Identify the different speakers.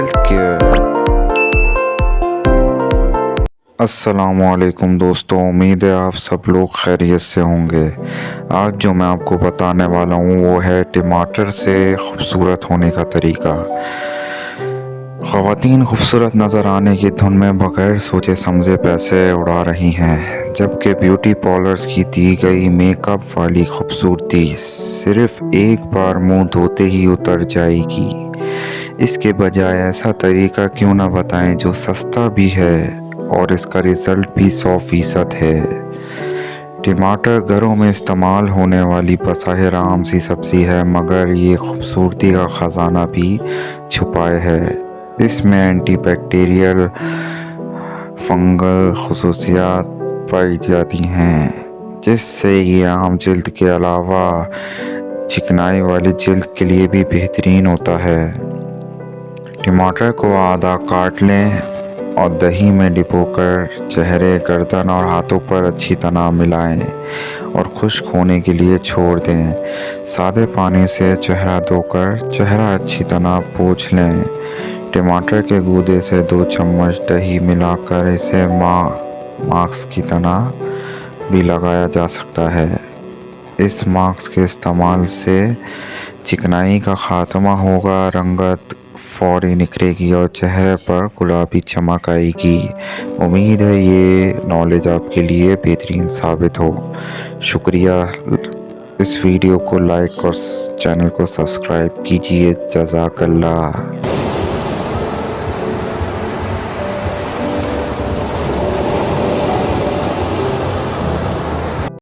Speaker 1: Health care. अस्सलामुअलैकुम दोस्तों, उम्मीद है आप सब लोग खैरियत से होंगे। आज जो मैं आपको बताने वाला हूँ वो है टमाटर से खूबसूरत होने का तरीका। ख़वातीन खूबसूरत नज़र आने की धुन में बगैर सोचे समझे पैसे उड़ा रही हैं, जबकि ब्यूटी पार्लर्स की दी गई मेकअप वाली खूबसूरती सिर्फ एक बार मुंह धोते ही उतर जाएगी। इसके बजाय ऐसा तरीका क्यों ना बताएं जो सस्ता भी है और इसका रिज़ल्ट भी 100% है। टमाटर घरों में इस्तेमाल होने वाली बज़ाहिर आम सी सब्ज़ी है, मगर ये खूबसूरती का ख़जाना भी छुपाए है। इसमें एंटीबैक्टीरियल फंगल खसूसियात पाई जाती हैं, जिससे ये आम जल्द के अलावा चिकनाई वाली जल्द के लिए भी बेहतरीन होता है। टमाटर को आधा काट लें और दही में डिपोकर चेहरे, गर्दन और हाथों पर अच्छी तरह मिलाएं और खुश्क होने के लिए छोड़ दें। सादे पानी से चेहरा धोकर चेहरा अच्छी तरह पोंछ लें। टमाटर के गूदे से 2 चम्मच दही मिलाकर इसे मास्क की तरह भी लगाया जा सकता है। इस मास्क के इस्तेमाल से चिकनाई का खात्मा होगा, रंगत फौरी निखरेगी और चेहरे पर गुलाबी चमक आएगी। उम्मीद है ये नॉलेज आपके लिए बेहतरीन साबित हो। शुक्रिया। इस वीडियो को लाइक और चैनल को सब्सक्राइब कीजिए। जज़ाकल्लाह।